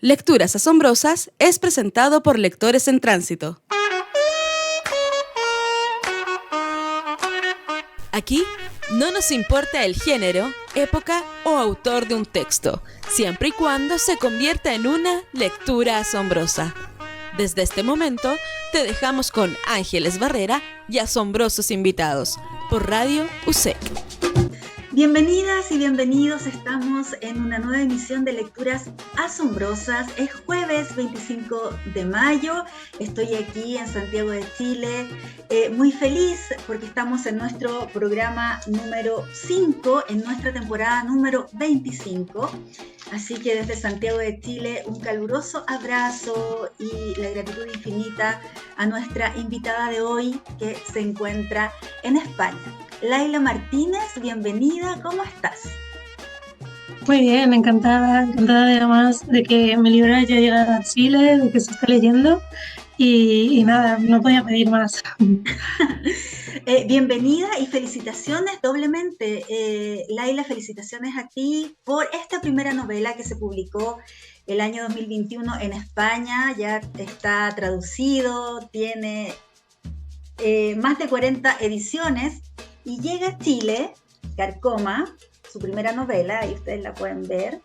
Lecturas Asombrosas es presentado por Lectores en Tránsito. Aquí no nos importa el género, época o autor de un texto, siempre y cuando se convierta en una lectura asombrosa. Desde este momento, te dejamos con Ángeles Barrera y asombrosos invitados por Radio USEC. Bienvenidas y bienvenidos, estamos en una nueva emisión de Lecturas Asombrosas. Es jueves 25 de mayo, estoy aquí en Santiago de Chile, muy feliz porque estamos en nuestro programa número 5, en nuestra temporada número 25. Así que desde Santiago de Chile un caluroso abrazo y la gratitud infinita a nuestra invitada de hoy que se encuentra en España. Laila Martínez, bienvenida, ¿cómo estás? Muy bien, encantada además de que mi libro haya llegado a Chile, de que se está leyendo y nada, no podía pedir más. Bienvenida y felicitaciones doblemente. Laila, felicitaciones a ti por esta primera novela que se publicó el año 2021 en España, ya está traducido, tiene más de 40 ediciones y llega a Chile, Carcoma, su primera novela, ahí ustedes la pueden ver,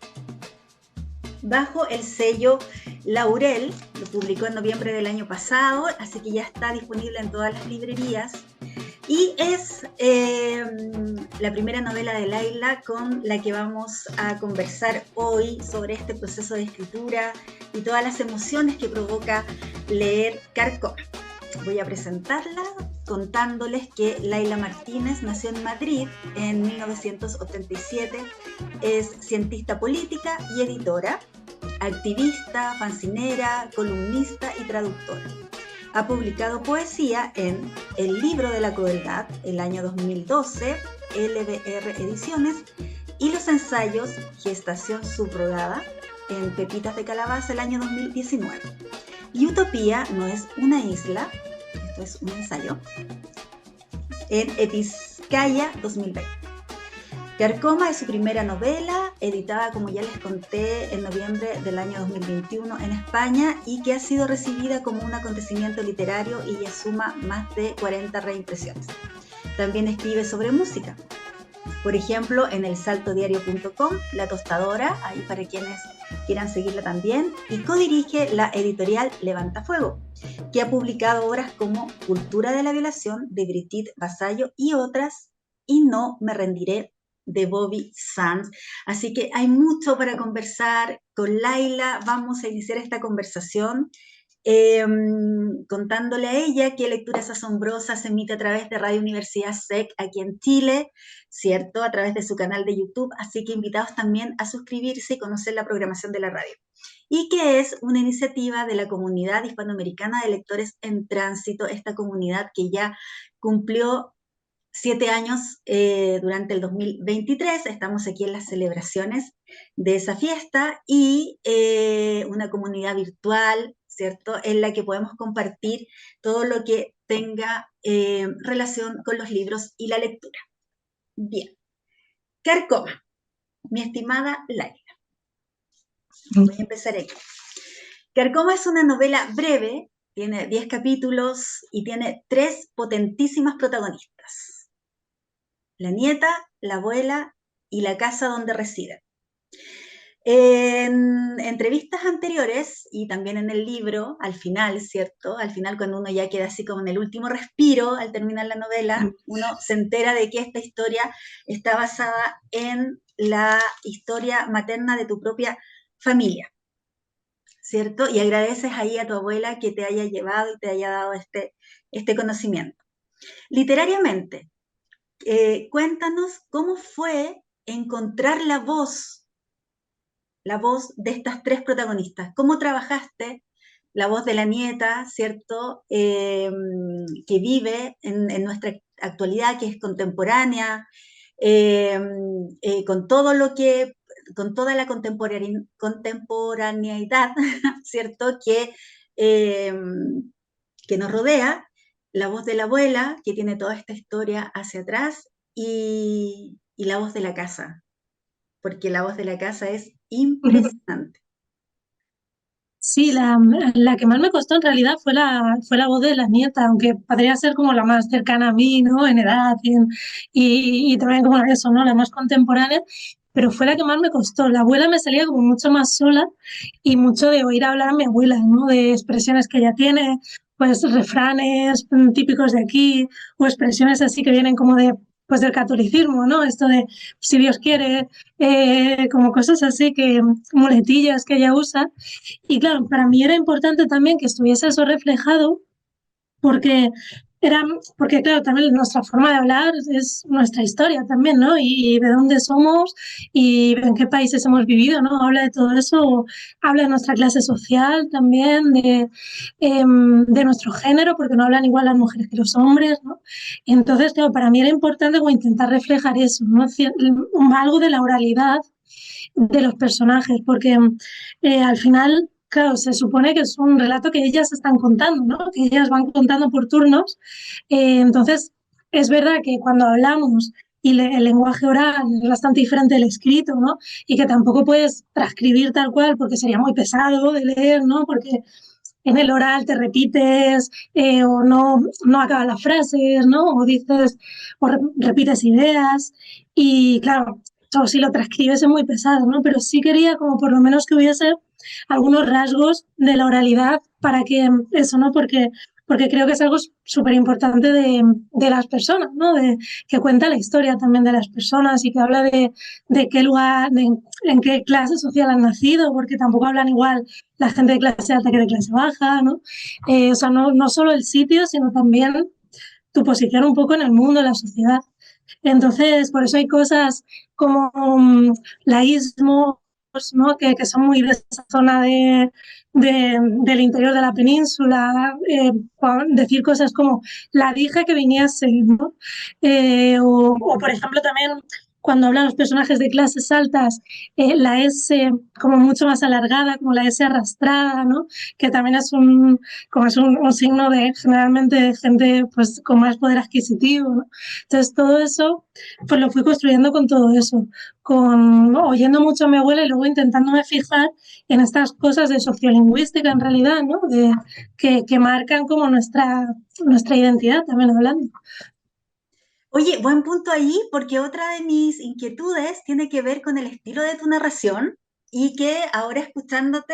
bajo el sello Laurel, lo publicó en noviembre del año pasado, así que ya está disponible en todas las librerías. Y es la primera novela de Laila con la que vamos a conversar hoy sobre este proceso de escritura y todas las emociones que provoca leer Carcoma. Voy a presentarla contándoles que Laila Martínez nació en Madrid en 1987, es cientista política y editora, activista, fancinera, columnista y traductora. Ha publicado poesía en El Libro de la Crueldad, el año 2012, LBR Ediciones, y los ensayos Gestación Subrogada, en Pepitas de Calabaza, el año 2019. Y Utopía no es una isla, esto es un ensayo, en Episcaya 2020. Carcoma es su primera novela, editada, como ya les conté, en noviembre del año 2021 en España y que ha sido recibida como un acontecimiento literario y ya suma más de 40 reimpresiones. También escribe sobre música. Por ejemplo, en elsaltodiario.com, La Tostadora, ahí para quienes quieran seguirla también, y codirige la editorial Levantafuego, que ha publicado obras como Cultura de la Violación, de Brigitte Vasallo, y otras, Y no me rendiré, de Bobby Sands. Así que hay mucho para conversar con Laila. Vamos a iniciar esta conversación contándole a ella que Lecturas Asombrosas se emite a través de Radio Universidad SEC aquí en Chile, ¿cierto? A través de su canal de YouTube, así que invitados también a suscribirse y conocer la programación de la radio. Y que es una iniciativa de la Comunidad Hispanoamericana de Lectores en Tránsito, esta comunidad que ya cumplió 7 años durante el 2023, estamos aquí en las celebraciones de esa fiesta y una comunidad virtual, ¿cierto?, en la que podemos compartir todo lo que tenga relación con los libros y la lectura. Bien, Carcoma, mi estimada Laila. Voy a empezar aquí. Carcoma es una novela breve, tiene 10 capítulos y tiene 3 potentísimas protagonistas: la nieta, la abuela y la casa donde residen. En entrevistas anteriores y también en el libro, al final, ¿cierto? Al final, cuando uno ya queda así como en el último respiro, al terminar la novela, uno se entera de que esta historia está basada en la historia materna de tu propia familia, ¿cierto? Y agradeces ahí a tu abuela que te haya llevado y te haya dado este conocimiento. Literariamente, cuéntanos cómo fue encontrar la voz de estas 3 protagonistas. ¿Cómo trabajaste la voz de la nieta, ¿cierto? Que vive en nuestra actualidad, que es contemporánea, con todo lo que, con toda la contemporaneidad, ¿cierto? Que nos rodea, la voz de la abuela, que tiene toda esta historia hacia atrás, y la voz de la casa, porque la voz de la casa es impresionante. Sí, la que más me costó en realidad fue la voz de la nieta, aunque podría ser como la más cercana a mí, ¿no? En edad y también como eso, ¿no? La más contemporánea, pero fue la que más me costó. La abuela me salía como mucho más sola y mucho de oír hablar a mi abuela, ¿no? De expresiones que ella tiene, pues refranes típicos de aquí o expresiones así que vienen como de, pues del catolicismo, ¿no? Esto de si Dios quiere, como cosas así que muletillas que ella usa y claro, para mí era importante también que estuviese eso reflejado porque era, porque claro, también nuestra forma de hablar es nuestra historia también, ¿no? Y de dónde somos y en qué países hemos vivido, ¿no? Habla de todo eso, habla de nuestra clase social también, de nuestro género, porque no hablan igual las mujeres que los hombres, ¿no? Entonces, claro, para mí era importante como intentar reflejar eso, ¿no? Algo de la oralidad de los personajes, porque al final, claro, se supone que es un relato que ellas están contando, ¿no? Que ellas van contando por turnos. Entonces, es verdad que cuando hablamos y el lenguaje oral es bastante diferente del escrito, ¿no? Y que tampoco puedes transcribir tal cual porque sería muy pesado de leer, ¿no? Porque en el oral te repites o no acabas las frases, ¿no? O dices, o repites ideas. Y claro, o si lo transcribes es muy pesado, ¿no? Pero sí quería como por lo menos que hubiese algunos rasgos de la oralidad para que eso, ¿no? Porque creo que es algo súper importante de las personas, ¿no? Que cuenta la historia también de las personas y que habla de qué lugar, en qué clase social han nacido, porque tampoco hablan igual la gente de clase alta que de clase baja, ¿no? O sea, no solo el sitio, sino también tu posición un poco en el mundo, en la sociedad. Entonces, por eso hay cosas como laísmos, ¿no? Que son muy de esa zona del interior de la península, decir cosas como la dije que viniese, ¿no? O, por ejemplo, también cuando hablan los personajes de clases altas, la S como mucho más alargada, como la S arrastrada, ¿no? Que también es como es un signo de generalmente de gente pues, con más poder adquisitivo, ¿no? Entonces todo eso pues lo fui construyendo con todo eso, ¿no? Oyendo mucho a mi abuela y luego intentándome fijar en estas cosas de sociolingüística en realidad, ¿no? Que marcan como nuestra identidad también hablando. Oye, buen punto ahí, porque otra de mis inquietudes tiene que ver con el estilo de tu narración y que ahora escuchándote,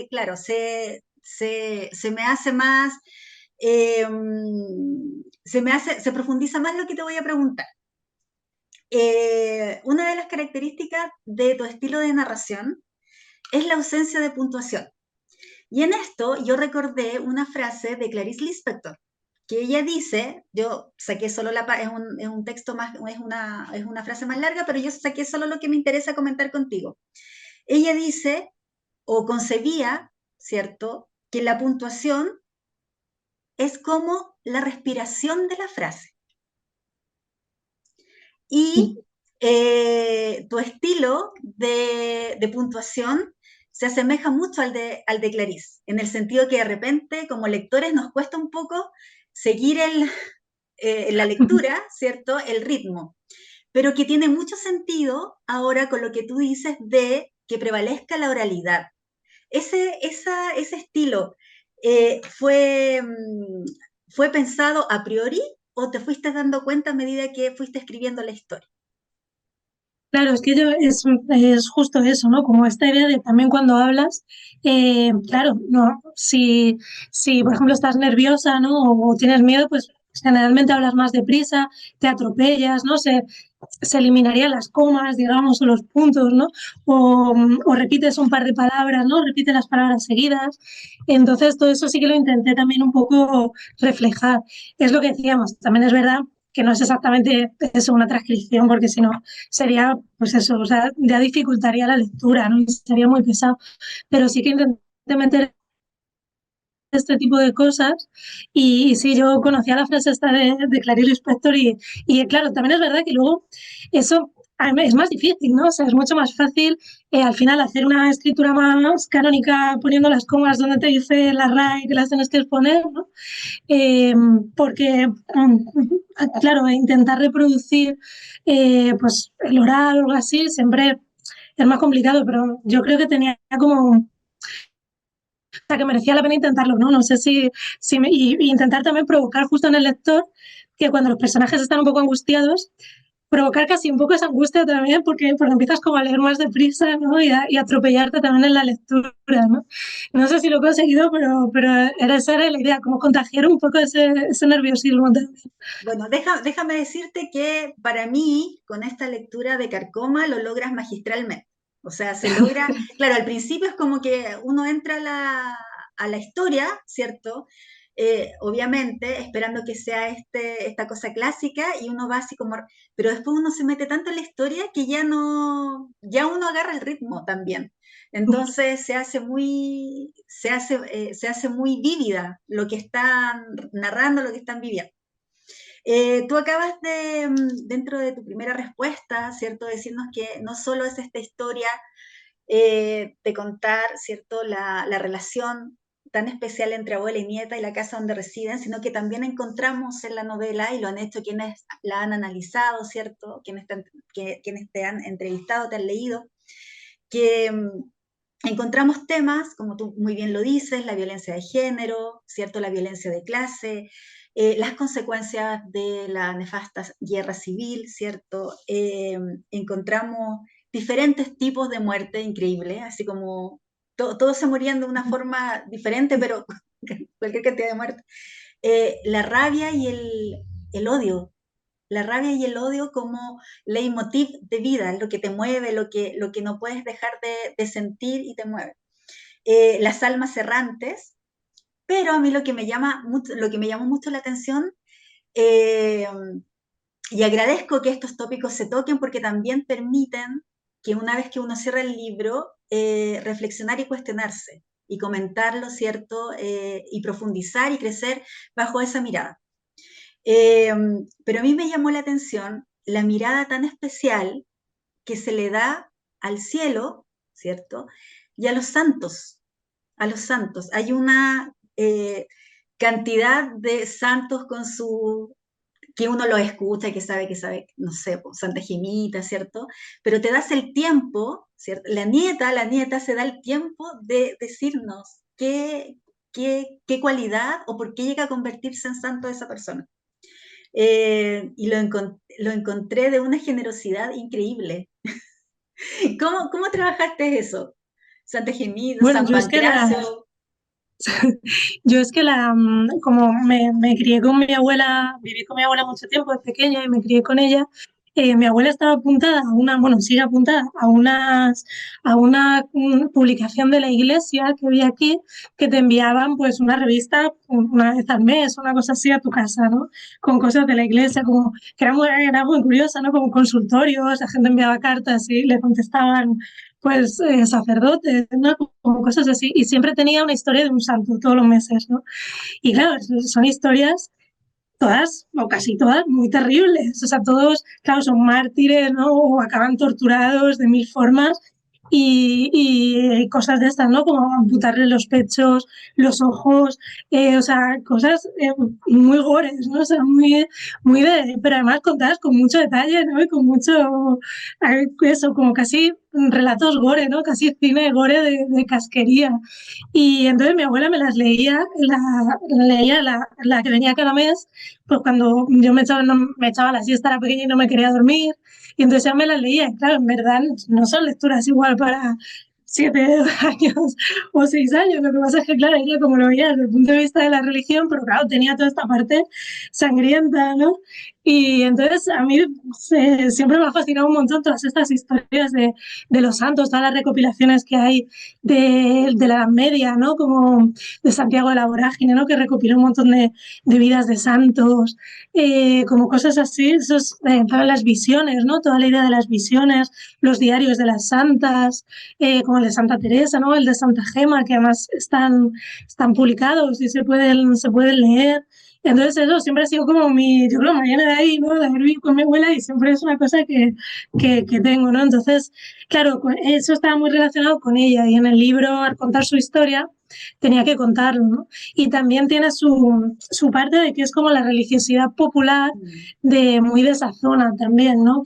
claro, se me hace más, eh, se profundiza más lo que te voy a preguntar. Una de las características de tu estilo de narración es la ausencia de puntuación. Y en esto yo recordé una frase de Clarice Lispector, que ella dice, yo saqué solo es un texto más, es una frase más larga, pero yo saqué solo lo que me interesa comentar contigo. Ella dice, o concebía, ¿cierto?, que la puntuación es como la respiración de la frase. Y tu estilo de puntuación se asemeja mucho al de Clarice, en el sentido que de repente, como lectores, nos cuesta un poco seguir la lectura, ¿cierto? El ritmo, pero que tiene mucho sentido ahora con lo que tú dices de que prevalezca la oralidad. Ese estilo fue pensado a priori o te fuiste dando cuenta a medida que fuiste escribiendo la historia. Claro, es que es justo eso, ¿no? Como esta idea de también cuando hablas, claro, no, si por ejemplo estás nerviosa, ¿no? O tienes miedo, pues generalmente hablas más deprisa, te atropellas, ¿no? Se eliminarían las comas, digamos, o los puntos, ¿no? O repites un par de palabras, ¿no? Repites las palabras seguidas. Entonces, todo eso sí que lo intenté también un poco reflejar. Es lo que decíamos, también es verdad que no es exactamente eso, una transcripción, porque si no sería, pues eso, o sea, ya dificultaría la lectura, ¿no? Y sería muy pesado. Pero sí que intenté meter este tipo de cosas y sí, yo conocía la frase esta de Clarice Lispector y claro, también es verdad que luego eso es más difícil, ¿no? O sea, es mucho más fácil al final hacer una escritura más canónica poniendo las comas donde te dice la RAE que las tienes que exponer, ¿no? Eh, porque, claro, intentar reproducir pues el oral o algo así siempre es más complicado, pero yo creo que tenía como O sea, que merecía la pena intentarlo, ¿no? No sé y intentar también provocar justo en el lector que cuando los personajes están un poco angustiados, provocar casi un poco esa angustia también, porque empiezas como a leer más deprisa, ¿no? Y a atropellarte también en la lectura, ¿no? No sé si lo he conseguido, pero esa era la idea, como contagiar un poco ese nerviosismo también. Bueno, déjame decirte que para mí, con esta lectura de Carcoma, lo logras magistralmente. O sea, se logra, claro, al principio es como que uno entra a la historia, ¿cierto? Obviamente, esperando que sea esta cosa clásica y uno va así como, pero después uno se mete tanto en la historia que ya no, ya uno agarra el ritmo también. Entonces se hace muy vívida lo que están narrando, lo que están viviendo. Tú acabas dentro de tu primera respuesta, ¿cierto?, decirnos que no solo es esta historia de contar, ¿cierto?, la relación tan especial entre abuela y nieta y la casa donde residen, sino que también encontramos en la novela, y lo han hecho quienes la han analizado, ¿cierto?, quienes te han entrevistado, te han leído, que encontramos temas, como tú muy bien lo dices, la violencia de género, ¿cierto?, la violencia de clase, las consecuencias de la nefasta guerra civil, ¿cierto? Encontramos diferentes tipos de muerte increíbles, así como todos se morían de una forma diferente, pero cualquier cantidad de muerte. La rabia y el odio, la rabia y el odio como leitmotiv de vida, lo que te mueve, lo que no puedes dejar de sentir y te mueve. Las almas errantes, pero a mí lo que me llamó mucho la atención, eh, y agradezco que estos tópicos se toquen porque también permiten que una vez que uno cierra el libro, reflexionar y cuestionarse y comentarlo, ¿cierto? Y profundizar y crecer bajo esa mirada. Pero a mí me llamó la atención la mirada tan especial que se le da al cielo, ¿cierto? Y a los santos, a los santos. Hay una cantidad de santos con su que uno lo escucha y que sabe, no sé, pues, Santa Gemita, ¿cierto? Pero te das el tiempo, ¿cierto? La nieta se da el tiempo de decirnos qué cualidad o por qué llega a convertirse en santo esa persona. Y lo encontré de una generosidad increíble. ¿Cómo trabajaste eso? Santa Gemita, Bueno, San Pancracio. yo es que como me crié con mi abuela, viví con mi abuela mucho tiempo de pequeña y me crié con ella. Mi abuela estaba apuntada bueno, sigue apuntada a una publicación de la iglesia que había aquí, que te enviaban pues una revista una vez al mes, una cosa así a tu casa, ¿no? Con cosas de la iglesia, como que era muy curiosa, ¿no? Como consultorios, la gente enviaba cartas y le contestaban pues sacerdotes, ¿no? Como cosas así, y siempre tenía una historia de un santo todos los meses, ¿no? Y claro, son historias todas, o casi todas, muy terribles, o sea, todos, claro, son mártires, ¿no? O acaban torturados de mil formas, y cosas de estas, ¿no? Como amputarle los pechos, los ojos, o sea, cosas muy gores, ¿no? O sea, pero además contadas con mucho detalle, ¿no? Y con mucho, eso, como casi relatos gore, ¿no? Casi cine gore de casquería. Y entonces mi abuela me las leía la que venía cada mes, pues cuando yo me echaba la siesta, era pequeña y no me quería dormir, y entonces ya me las leía. Y claro, en verdad no son lecturas igual para 7 años o 6 años. Lo que pasa es que, claro, ella como lo veía desde el punto de vista de la religión, pero claro, tenía toda esta parte sangrienta, ¿no? Y entonces a mí siempre me ha fascinado un montón todas estas historias de los santos, todas las recopilaciones que hay de la Edad Media, ¿no? Como de Santiago de la Vorágine, ¿no? Que recopiló un montón de vidas de santos, como cosas así, todas las visiones, ¿no? Toda la idea de las visiones, los diarios de las santas, como el de Santa Teresa, ¿no? El de Santa Gema, que además están publicados y se pueden leer. Entonces eso siempre ha sido como yo creo, me viene de ahí, ¿no? De haber vivido con mi abuela, y siempre es una cosa que tengo, ¿no? Entonces, claro, eso estaba muy relacionado con ella, y en el libro, al contar su historia, tenía que contarlo, ¿no? Y también tiene su parte de que es como la religiosidad popular muy de esa zona también, ¿no?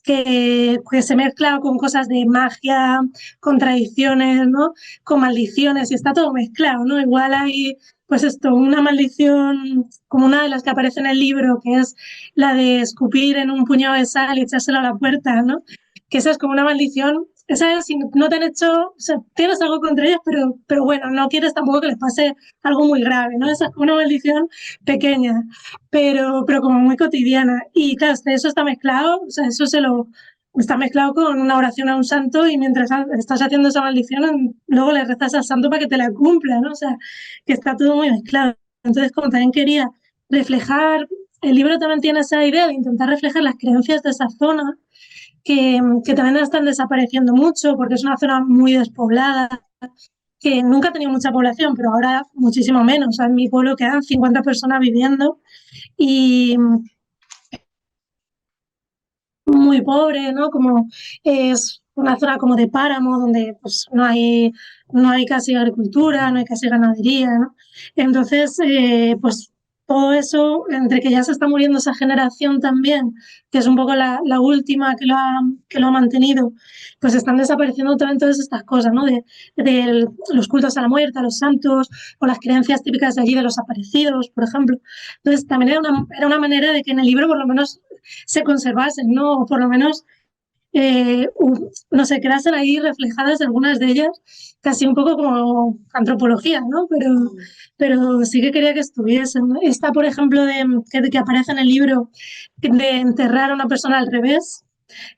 que se mezcla con cosas de magia, con tradiciones, ¿no? Con maldiciones, y está todo mezclado, ¿no? Igual hay, pues esto, una maldición como una de las que aparece en el libro, que es la de escupir en un puñado de sal y echárselo a la puerta, ¿no? Que esa es como una maldición. Esa es, si no te han hecho, o sea, tienes algo contra ellas, pero bueno, no quieres tampoco que les pase algo muy grave, ¿no? Esa es como una maldición pequeña, pero como muy cotidiana. Y claro, eso está mezclado, o sea, eso se lo está mezclado con una oración a un santo, y mientras estás haciendo esa maldición, luego le rezas al santo para que te la cumpla, ¿no? O sea, que está todo muy mezclado. Entonces, como también quería reflejar, el libro también tiene esa idea de intentar reflejar las creencias de esa zona, que también están desapareciendo mucho porque es una zona muy despoblada, que nunca ha tenido mucha población, pero ahora muchísimo menos. O sea, en mi pueblo quedan 50 personas viviendo, y muy pobre, ¿no? Como es una zona como de páramo, donde pues no hay casi agricultura, no hay casi ganadería, ¿no? Entonces, pues todo eso, entre que ya se está muriendo esa generación también, que es un poco la última que lo ha mantenido, pues están desapareciendo también todas estas cosas, ¿no? De los cultos a la muerte, a los santos, o las creencias típicas de allí de los aparecidos, por ejemplo. Entonces, también era una manera de que en el libro por lo menos se conservasen, ¿no? O por lo menos, no sé, quedasen ahí reflejadas algunas de ellas, casi un poco como antropología, ¿no? Pero sí que quería que estuviesen, ¿no? Esta, por ejemplo, que aparece en el libro, de enterrar a una persona al revés,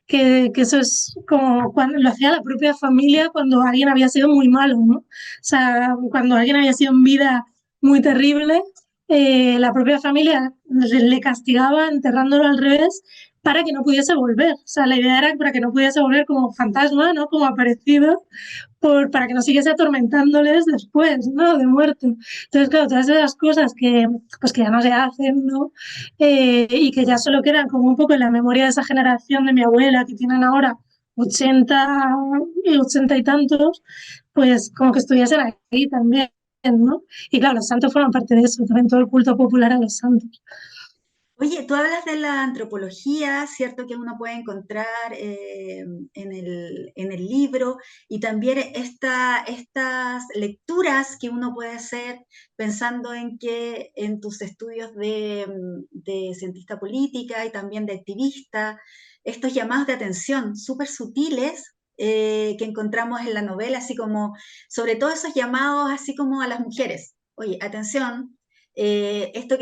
que eso es como cuando lo hacía la propia familia cuando alguien había sido muy malo, ¿no? O sea, cuando alguien había sido en vida muy terrible, la propia familia le castigaba enterrándolo al revés para que no pudiese volver. O sea, la idea era para que no pudiese volver como fantasma, ¿no? Como aparecido, para que no siguiese atormentándoles después, ¿no? De muerto. Entonces, claro, todas esas cosas pues que ya no se hacen, ¿no? Y que ya solo quedan como un poco en la memoria de esa generación de mi abuela, que tienen ahora 80 y 80 y tantos, pues como que estuviesen ahí también, ¿no? Y claro, los santos forman parte de eso, también todo el culto popular a los santos. Oye, tú hablas de la antropología, ¿cierto? Que uno puede encontrar en el libro, y también estas lecturas que uno puede hacer pensando en que en tus estudios de cientista política y también de activista, estos llamados de atención súper sutiles que encontramos en la novela, así como, sobre todo esos llamados así como a las mujeres. Oye, atención, esto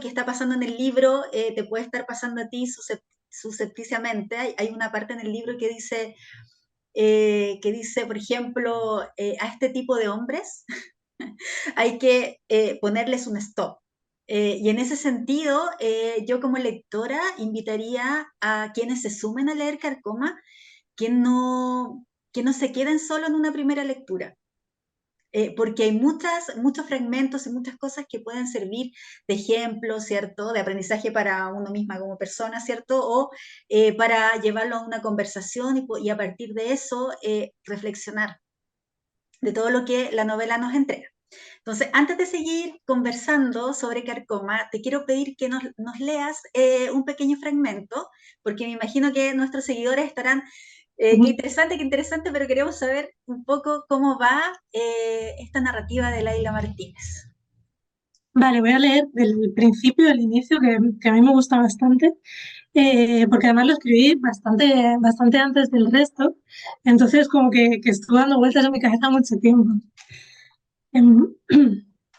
que está pasando en el libro te puede estar pasando a ti suscepticiamente. Hay una parte en el libro que dice, por ejemplo, a este tipo de hombres hay que ponerles un stop. Y en ese sentido, yo como lectora invitaría a quienes se sumen a leer Carcoma que no se queden solo en una primera lectura, porque hay muchos fragmentos y muchas cosas que pueden servir de ejemplo, ¿cierto? De aprendizaje para uno misma como persona, ¿cierto? O para llevarlo a una conversación y a partir de eso reflexionar de todo lo que la novela nos entrega. Entonces, antes de seguir conversando sobre Carcoma, te quiero pedir que nos leas un pequeño fragmento, porque me imagino que nuestros seguidores estarán qué interesante, pero queremos saber un poco cómo va esta narrativa de Laila Martínez. Vale, voy a leer del principio, del inicio, que a mí me gusta bastante, porque además lo escribí bastante antes del resto, entonces como que estuvo dando vueltas en mi cabeza mucho tiempo. Em,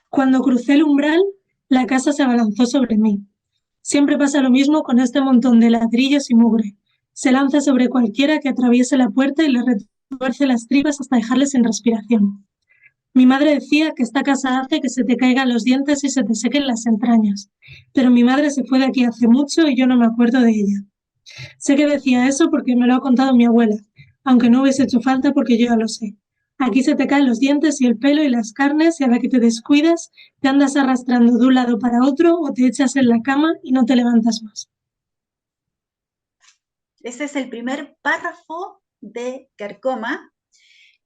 Cuando crucé el umbral, la casa se abalanzó sobre mí. Siempre pasa lo mismo con este montón de ladrillos y mugre. Se lanza sobre cualquiera que atraviese la puerta y le retuerce las tripas hasta dejarle sin respiración. Mi madre decía que esta casa hace que se te caigan los dientes y se te sequen las entrañas, pero mi madre se fue de aquí hace mucho y yo no me acuerdo de ella. Sé que decía eso porque me lo ha contado mi abuela, aunque no hubiese hecho falta porque yo ya lo sé. Aquí se te caen los dientes y el pelo y las carnes, y a la que te descuidas te andas arrastrando de un lado para otro o te echas en la cama y no te levantas más. Ese es el primer párrafo de Carcoma.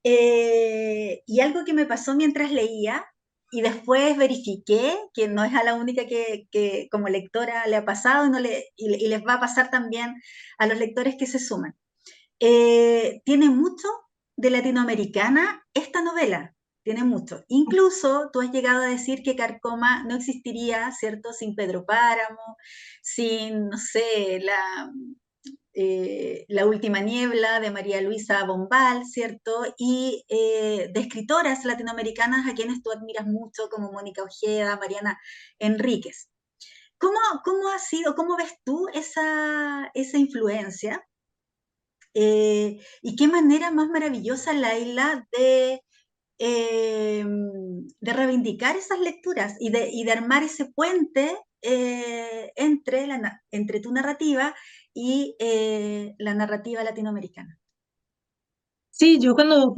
Y algo que me pasó mientras leía y después verifiqué que no es a la única que como lectora le ha pasado y les va a pasar también a los lectores que se suman. Tiene mucho de latinoamericana esta novela, tiene mucho. Incluso tú has llegado a decir que Carcoma no existiría, ¿cierto? Sin Pedro Páramo, sin, no sé, la última niebla de María Luisa Bombal, ¿cierto? Y de escritoras latinoamericanas a quienes tú admiras mucho, como Mónica Ojeda, Mariana Enríquez. ¿Cómo ha sido, cómo ves tú esa influencia? Y qué manera más maravillosa, Laila, de reivindicar esas lecturas y de armar ese puente entre tu narrativa y la narrativa latinoamericana. Sí, yo cuando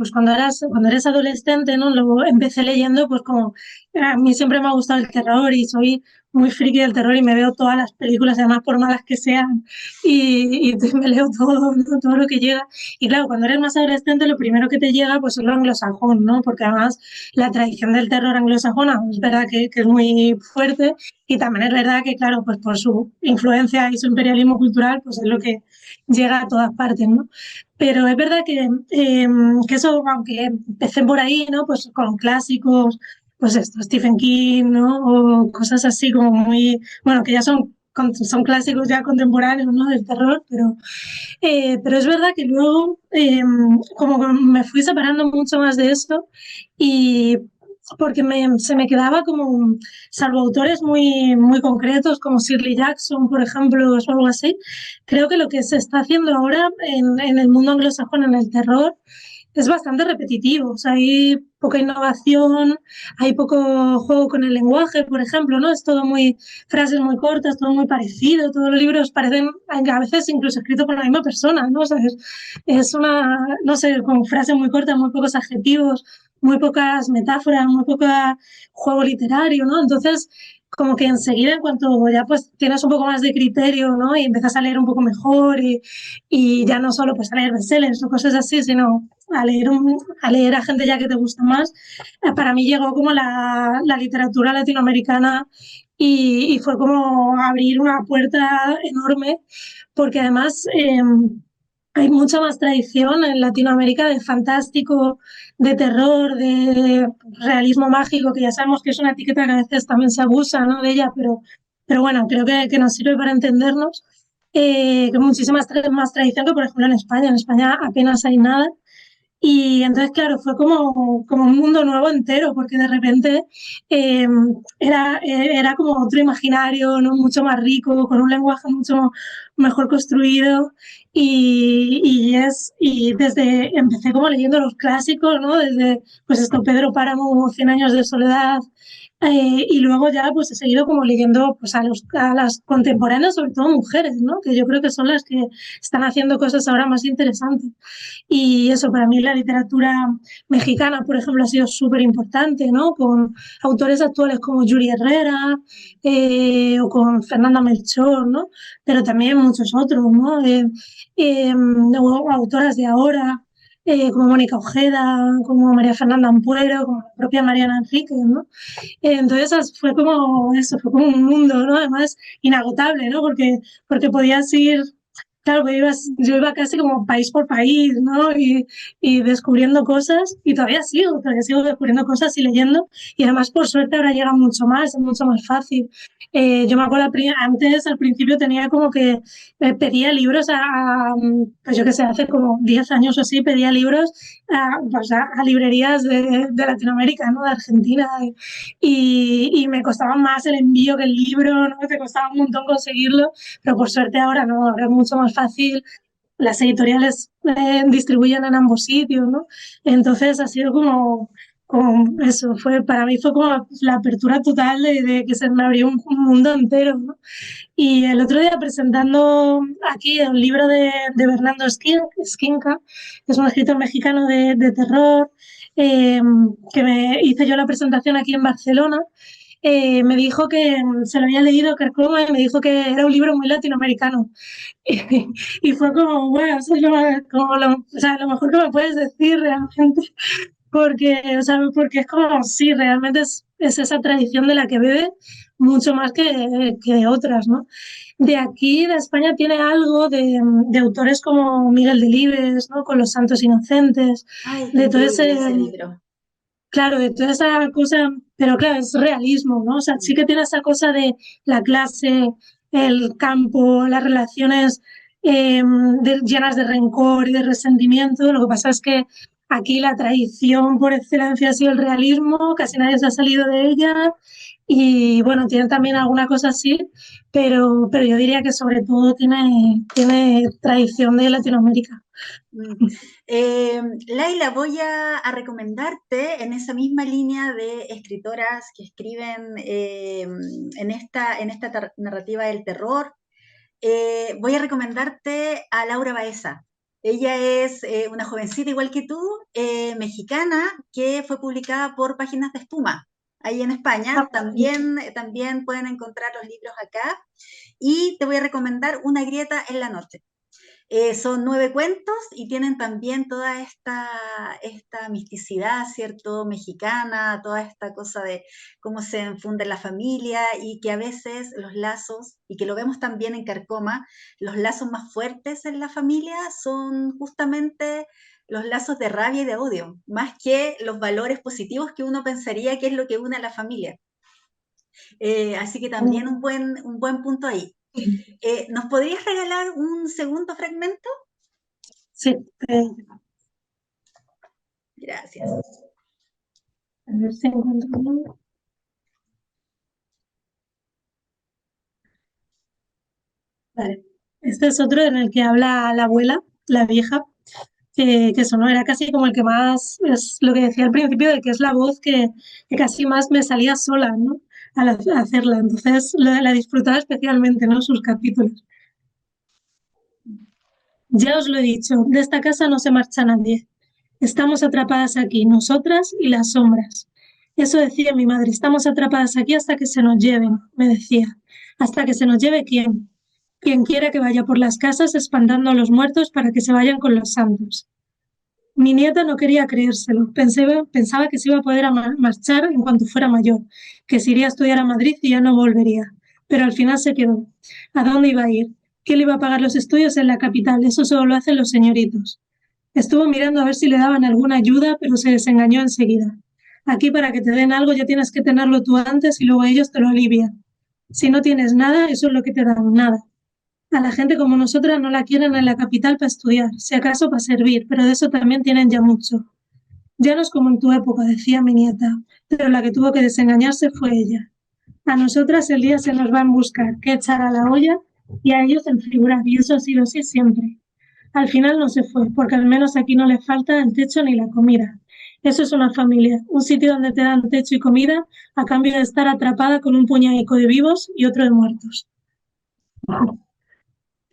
eres adolescente, ¿no? Luego empecé leyendo, pues como a mí siempre me ha gustado el terror y soy muy friki del terror y me veo todas las películas, además por malas que sean, y me leo todo, ¿no? Todo lo que llega. Y claro, cuando eres más adolescente, lo primero que te llega, pues es lo anglosajón, ¿no? Porque además la tradición del terror anglosajona es verdad que es muy fuerte y también es verdad que, claro, pues por su influencia y su imperialismo cultural, pues es lo que llega a todas partes, ¿no? Pero es verdad que eso, aunque empecé por ahí, ¿no? Pues con clásicos, pues esto, Stephen King, ¿no? O cosas así como muy, bueno, que ya son clásicos ya contemporáneos, ¿no? Del terror, pero es verdad que luego como que me fui separando mucho más de esto y porque se me quedaba como, salvo autores muy concretos como Shirley Jackson, por ejemplo, o algo así, creo que lo que se está haciendo ahora en el mundo anglosajón, en el terror, es bastante repetitivo. O sea, hay poca innovación, hay poco juego con el lenguaje, por ejemplo, ¿no? Es todo muy, frases muy cortas, todo muy parecido, todos los libros parecen a veces incluso escritos por la misma persona, ¿no? O sea, es una, no sé, con frases muy cortas, muy pocos adjetivos, muy pocas metáforas, muy poco juego literario, ¿no? Entonces, como que enseguida, en cuanto ya pues tienes un poco más de criterio, ¿no? Y empiezas a leer un poco mejor y ya no solo pues a leer bestsellers o cosas así, sino a leer a gente ya que te gusta más, para mí llegó como la literatura latinoamericana y fue como abrir una puerta enorme, porque además hay mucha más tradición en Latinoamérica de fantástico, de terror, de realismo mágico, que ya sabemos que es una etiqueta que a veces también se abusa, ¿no? De ella, pero bueno, creo que nos sirve para entendernos. Que muchísima más tradición que, por ejemplo, en España. En España apenas hay nada. Y entonces, claro, fue como un mundo nuevo entero, porque de repente eh, era como otro imaginario, ¿no? Mucho más rico, con un lenguaje mucho mejor construido. Y desde, empecé como leyendo los clásicos, ¿no? Desde, pues esto, Pedro Páramo, Cien años de soledad, y luego ya pues he seguido como leyendo pues a las contemporáneas, sobre todo mujeres, ¿no? Que yo creo que son las que están haciendo cosas ahora más interesantes. Y eso, para mí la literatura mexicana, por ejemplo, ha sido súper importante, ¿no? Con autores actuales como Yuri Herrera o con Fernanda Melchor, ¿no? Pero también muchos otros, ¿no? Autoras de ahora, como Mónica Ojeda, como María Fernanda Ampuero, como la propia Mariana Enríquez, ¿no? Entonces fue como eso, fue como un mundo, ¿no? Además, inagotable, ¿no? Porque podías ir. Claro, yo iba casi como país por país, ¿no? Y descubriendo cosas, y todavía sigo descubriendo cosas y leyendo, y además por suerte ahora llega mucho más, es mucho más fácil. Yo me acuerdo antes, al principio tenía como que pedía libros pues yo qué sé, hace como 10 años o así, pedía libros pues a librerías de Latinoamérica, ¿no? De Argentina, y me costaba más el envío que el libro, ¿no? Te costaba un montón conseguirlo, pero por suerte ahora no, ahora es mucho más fácil. Las editoriales distribuyen en ambos sitios, ¿no? Entonces ha sido como eso, para mí fue como la apertura total de que se me abrió un mundo entero, ¿no? Y el otro día presentando aquí el libro de Bernardo Esquinca, que es un escritor mexicano de terror, eh, que me hice yo la presentación aquí en Barcelona, me dijo que se lo había leído Carcoma y me dijo que era un libro muy latinoamericano. Y fue como, bueno, eso es o sea, lo mejor que me puedes decir realmente, porque, o sea, porque es como, sí, realmente es esa tradición de la que bebe mucho más que de otras, ¿no? De aquí, de España, tiene algo de autores como Miguel Delibes, ¿no? Con Los Santos Inocentes, Ay, qué de todo increíble ese, ese libro. claro, de toda esa cosa, pero claro, es realismo, ¿no? O sea, sí que tiene esa cosa de la clase, el campo, las relaciones llenas de rencor y de resentimiento. Lo que pasa es que aquí la tradición por excelencia ha sido el realismo, casi nadie se ha salido de ella y bueno, tiene también alguna cosa así, pero yo diría que sobre todo tiene tradición de Latinoamérica. Mm. Laila, voy a recomendarte en esa misma línea de escritoras que escriben en esta narrativa del terror. Voy a recomendarte a Laura Baeza. Ella es una jovencita igual que tú, mexicana, que fue publicada por Páginas de Espuma, ahí en España. También pueden encontrar los libros acá. Y te voy a recomendar Una grieta en la noche. Son 9 cuentos y tienen también toda esta misticidad, ¿cierto? Mexicana, toda esta cosa de cómo se enfunde la familia y que a veces los lazos, y que lo vemos también en Carcoma, los lazos más fuertes en la familia son justamente los lazos de rabia y de odio, más que los valores positivos que uno pensaría que es lo que une a la familia. Así que también un buen punto ahí. ¿Nos podrías regalar un segundo fragmento? Sí, Gracias. a ver si encuentro uno. Vale. Este es otro en el que habla la abuela, la vieja, que eso no era casi como el que más, es lo que decía al principio, de que es la voz que casi más me salía sola, ¿no? Al hacerla. Entonces la disfrutaba especialmente, ¿no? Sus capítulos. Ya os lo he dicho, de esta casa no se marcha nadie. Estamos atrapadas aquí, nosotras y las sombras. Eso decía mi madre, estamos atrapadas aquí hasta que se nos lleven, me decía. ¿Hasta que se nos lleve quién? Quien quiera que vaya por las casas espantando a los muertos para que se vayan con los santos. Mi nieta no quería creérselo. Pensaba que se iba a poder marchar en cuanto fuera mayor, que se iría a estudiar a Madrid y ya no volvería. Pero al final se quedó. ¿A dónde iba a ir? ¿Quién le iba a pagar los estudios en la capital? Eso solo lo hacen los señoritos. Estuvo mirando a ver si le daban alguna ayuda, pero se desengañó enseguida. Aquí para que te den algo ya tienes que tenerlo tú antes y luego ellos te lo alivian. Si no tienes nada, eso es lo que te dan, nada. A la gente como nosotras no la quieren en la capital para estudiar, si acaso para servir, pero de eso también tienen ya mucho. Ya no es como en tu época, decía mi nieta, pero la que tuvo que desengañarse fue ella. A nosotras el día se nos va en buscar qué echar a la olla y a ellos en figurar, y eso ha sido así siempre. Al final no se fue, porque al menos aquí no le falta el techo ni la comida. Eso es una familia, un sitio donde te dan techo y comida a cambio de estar atrapada con un puñadico de vivos y otro de muertos.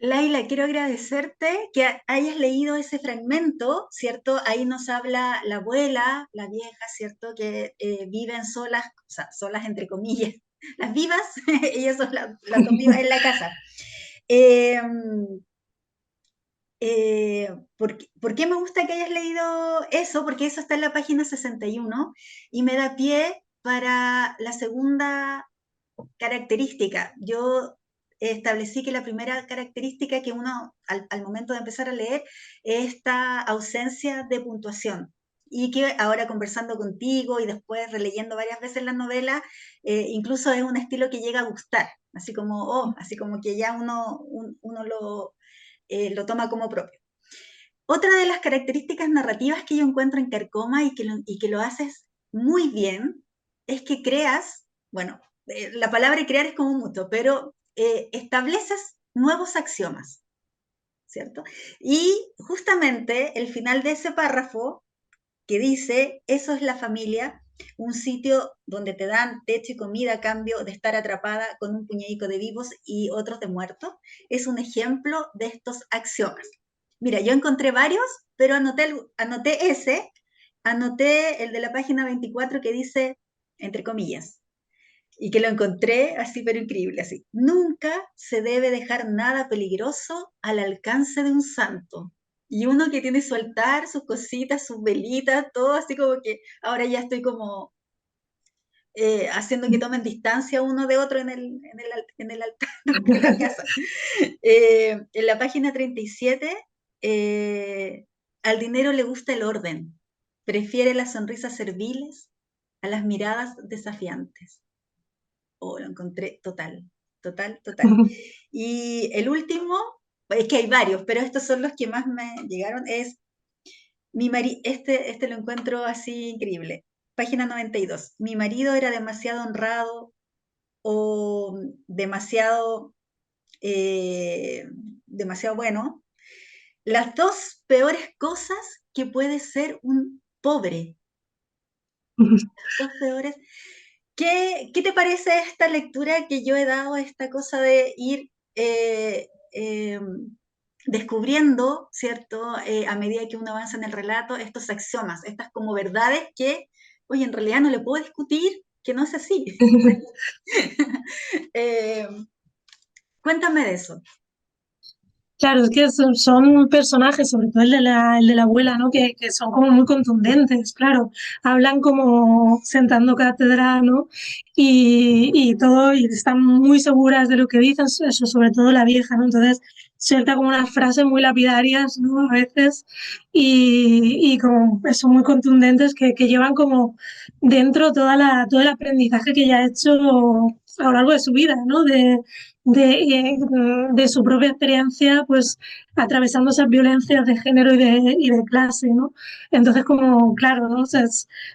Laila, quiero agradecerte que hayas leído ese fragmento, ¿cierto? Ahí nos habla la abuela, la vieja, ¿cierto? Que viven solas, o sea, solas entre comillas. Las vivas, ellas son las dos vivas en la casa. Eh, ¿Por qué me gusta que hayas leído eso? Porque eso está en la página 61 y me da pie para la segunda característica. Yo establecí que la primera característica que uno al momento de empezar a leer es esta ausencia de puntuación. Y que ahora conversando contigo y después releyendo varias veces la novela, incluso es un estilo que llega a gustar, así como que ya uno lo toma como propio. Otra de las características narrativas que yo encuentro en Carcoma y que lo haces muy bien es que creas, bueno, la palabra crear es como mucho, pero estableces nuevos axiomas, ¿cierto? Y justamente el final de ese párrafo que dice, eso es la familia, un sitio donde te dan techo y comida a cambio de estar atrapada con un puñadico de vivos y otros de muertos, es un ejemplo de estos axiomas. Mira, yo encontré varios, pero anoté anoté el de la página 24 que dice, entre comillas, y que lo encontré así, pero increíble, así. Nunca se debe dejar nada peligroso al alcance de un santo. Y uno que tiene su altar, sus cositas, sus velitas, todo así como que ahora ya estoy como haciendo que tomen distancia uno de otro en el altar de la casa. En la página 37, al dinero le gusta el orden, prefiere las sonrisas serviles a las miradas desafiantes. Oh, lo encontré total, total, total. Y el último, es que hay varios, pero estos son los que más me llegaron, es este lo encuentro así increíble. Página 92. Mi marido era demasiado honrado o demasiado bueno. Las dos peores cosas que puede ser un pobre. Las dos peores. ¿Qué te parece esta lectura que yo he dado, esta cosa de ir descubriendo, ¿cierto? A medida que uno avanza en el relato, estos axiomas, estas como verdades que, oye, en realidad no le puedo discutir, que no es así. Cuéntame de eso. Claro, es que son personajes, sobre todo el de la abuela, ¿no? Que son como muy contundentes, claro. Hablan como sentando cátedra, ¿no? Y todo, y están muy seguras de lo que dicen, eso, sobre todo la vieja, ¿no? Entonces, suelta como unas frases muy lapidarias, ¿no? A veces, y como eso, muy contundentes que llevan como dentro todo el aprendizaje que ella ha hecho a lo largo de su vida, ¿no? De su propia experiencia, pues atravesando esas violencias de género y de clase, ¿no? Entonces, como, claro, ¿no? O sea,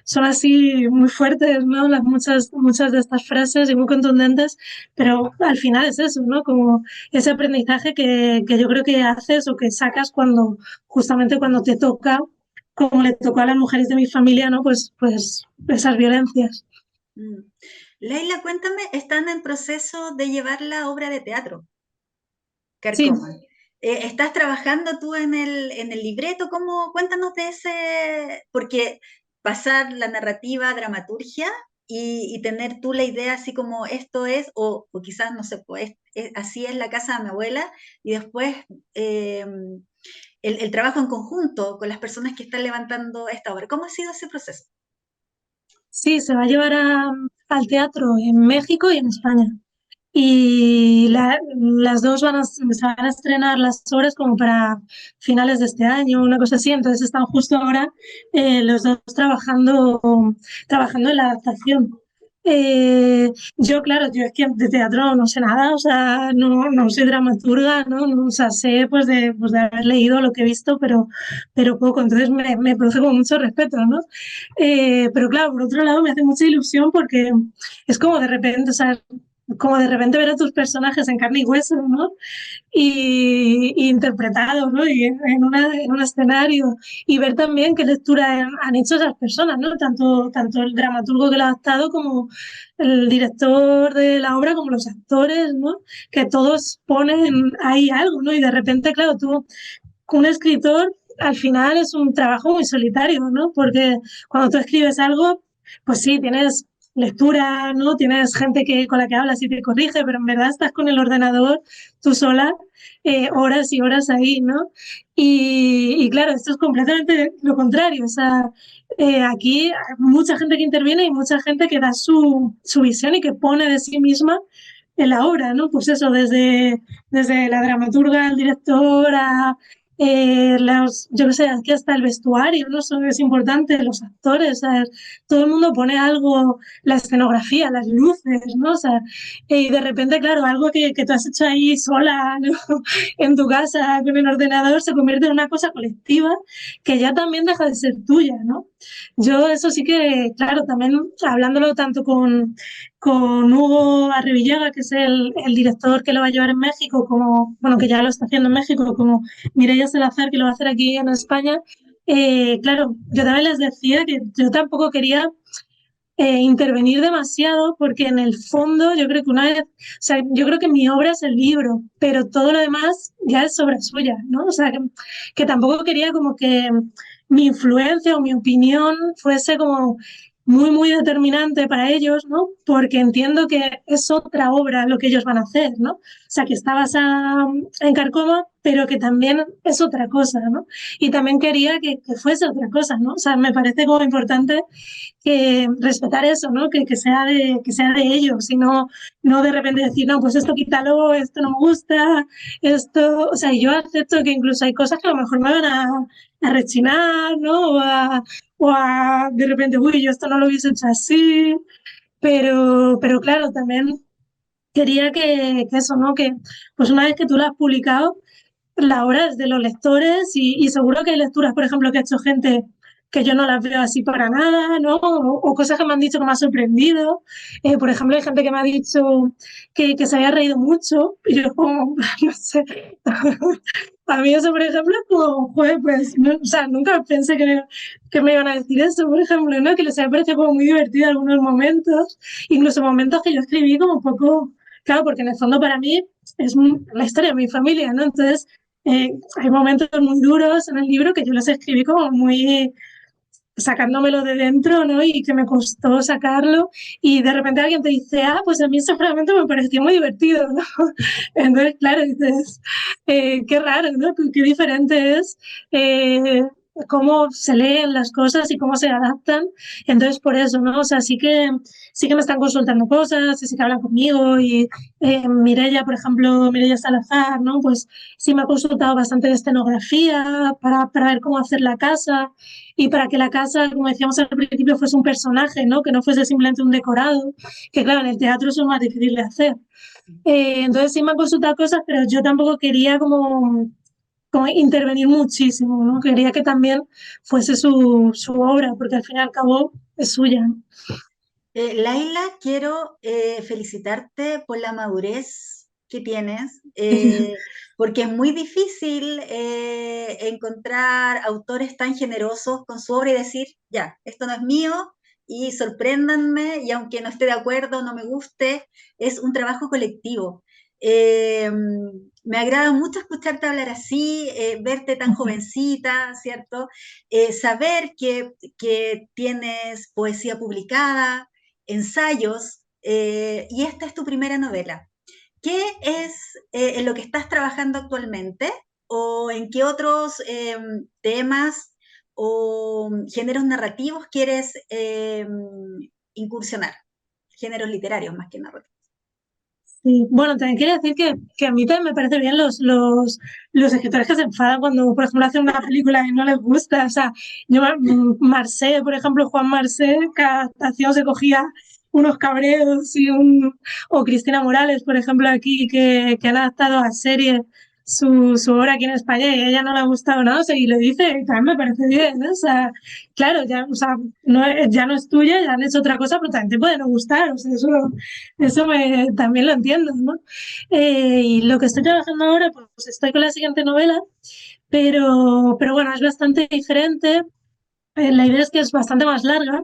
son así muy fuertes, ¿no? Muchas de estas frases y muy contundentes, pero al final es eso, ¿no? Como ese aprendizaje que yo creo que haces o que sacas justamente cuando te toca, como le tocó a las mujeres de mi familia, ¿no? Pues esas violencias. Leila, cuéntame, están en proceso de llevar la obra de teatro, Sí. Carcoma. ¿Estás trabajando tú en el libreto? ¿Cómo? Cuéntanos de ese, porque pasar la narrativa a dramaturgia y tener tú la idea así como esto es, o quizás, no sé, pues así es la casa de mi abuela, y después el trabajo en conjunto con las personas que están levantando esta obra. ¿Cómo ha sido ese proceso? Sí, se va a llevar al teatro en México y en España. Y las dos se van a estrenar las obras como para finales de este año, una cosa así. Entonces están justo ahora los dos trabajando en la adaptación. Yo, claro, yo es que de teatro no sé nada, o sea, no soy dramaturga, ¿no? O sea, sé pues de haber leído lo que he visto, pero poco, entonces me produce como mucho respeto, ¿no? Pero claro, por otro lado me hace mucha ilusión porque es como de repente, o sea, como de repente ver a tus personajes en carne y hueso, ¿no? Y interpretados, ¿no? Y en un escenario. Y ver también qué lectura han hecho esas personas, ¿no? Tanto el dramaturgo que lo ha adaptado como el director de la obra, como los actores, ¿no? Que todos ponen ahí algo, ¿no? Y de repente, claro, tú, un escritor, al final es un trabajo muy solitario, ¿no? Porque cuando tú escribes algo, pues sí, tienes lectura, ¿no? Tienes gente con la que hablas y te corrige, pero en verdad estás con el ordenador tú sola, horas y horas ahí, ¿no? Y claro, esto es completamente lo contrario, o sea, aquí hay mucha gente que interviene y mucha gente que da su visión y que pone de sí misma en la obra, ¿no? Pues eso, desde la dramaturga, el director, yo qué sé, aquí hasta el vestuario, ¿no? Eso es importante, los actores, ¿sabes? Todo el mundo pone algo, la escenografía, las luces, ¿no? O sea, y de repente, claro, algo que tú has hecho ahí sola, ¿no? En tu casa con el ordenador se convierte en una cosa colectiva que ya también deja de ser tuya, ¿no? Yo eso sí que, claro, también hablándolo tanto con Hugo Arribillaga, que es el director que lo va a llevar en México, como, bueno, que ya lo está haciendo en México, como Mireia Salazar, que lo va a hacer aquí en España. Claro, yo también les decía que yo tampoco quería intervenir demasiado porque en el fondo yo creo que una vez, o sea, yo creo que mi obra es el libro, pero todo lo demás ya es obra suya, ¿no? O sea, que tampoco quería como que mi influencia o mi opinión fuese como muy, muy determinante para ellos, ¿no? Porque entiendo que es otra obra lo que ellos van a hacer, ¿no? O sea, que está basada en Carcoma, pero que también es otra cosa, ¿no? Y también quería que fuese otra cosa, ¿no? O sea, me parece como importante que respetar eso, ¿no? Que sea de ellos y no, no de repente decir, no, pues esto quítalo, esto no me gusta, esto, o sea, yo acepto que incluso hay cosas que a lo mejor me van a rechinar, ¿no? O a de repente, uy, yo esto no lo hubiese hecho así, pero claro, también quería que eso, ¿no? Que pues una vez que tú lo has publicado, la obra es de los lectores y seguro que hay lecturas, por ejemplo, que ha hecho gente que yo no las veo así para nada, ¿no? O cosas que me han dicho que me ha sorprendido. Por ejemplo, hay gente que me ha dicho que se había reído mucho y yo como, no sé, a mí eso, por ejemplo, es como, joder, pues, no, o sea, nunca pensé que me iban a decir eso, por ejemplo, ¿no? Que les había parecido como muy divertido algunos momentos, incluso momentos que yo escribí como un poco, claro, porque en el fondo para mí es la historia de mi familia, ¿no? Entonces, hay momentos muy duros en el libro que yo los escribí como muy sacándomelo de dentro, ¿no? Y que me costó sacarlo y de repente alguien te dice, ah, pues a mí ese fragmento me pareció muy divertido, ¿no? Entonces, claro, dices, qué raro, ¿no? Qué diferente es cómo se leen las cosas y cómo se adaptan. Entonces, por eso, ¿no? O sea, sí que me están consultando cosas, sí que hablan conmigo y Mireia, por ejemplo, Mireia Salazar, ¿no? Pues sí me ha consultado bastante de escenografía para ver cómo hacer la casa y para que la casa, como decíamos al principio, fuese un personaje, ¿no? Que no fuese simplemente un decorado, que claro, en el teatro eso es más difícil de hacer. Entonces sí me han consultado cosas, pero yo tampoco quería como intervenir muchísimo, ¿no? Quería que también fuese su obra, porque al fin y al cabo es suya. Laila, quiero felicitarte por la madurez que tienes, porque es muy difícil encontrar autores tan generosos con su obra y decir, ya, esto no es mío, y sorpréndanme, y aunque no esté de acuerdo, no me guste, es un trabajo colectivo. Eh, Me agrada mucho escucharte hablar así, verte tan jovencita, ¿cierto? Saber que tienes poesía publicada, ensayos, y esta es tu primera novela. ¿Qué es en lo que estás trabajando actualmente o en qué otros temas o géneros narrativos quieres incursionar? Géneros literarios más que narrativos. Sí. Bueno, también quería decir que a mí también me parece bien los escritores que se enfadan cuando, por ejemplo, hacen una película y no les gusta. O sea, yo, Marcé, por ejemplo, Juan Marcé, cada adaptación se cogía unos cabreos o Cristina Morales, por ejemplo, aquí, que han adaptado a serie su obra aquí en España y a ella no le ha gustado nada, o sea, y lo dice, y también me parece bien, ¿no? O sea, claro, ya, o sea, no, ya no es tuya, ya han hecho otra cosa, pero también te puede no gustar, o sea, también lo entiendo, ¿no? Y lo que estoy trabajando ahora, pues estoy con la siguiente novela, pero bueno, es bastante diferente. La idea es que es bastante más larga,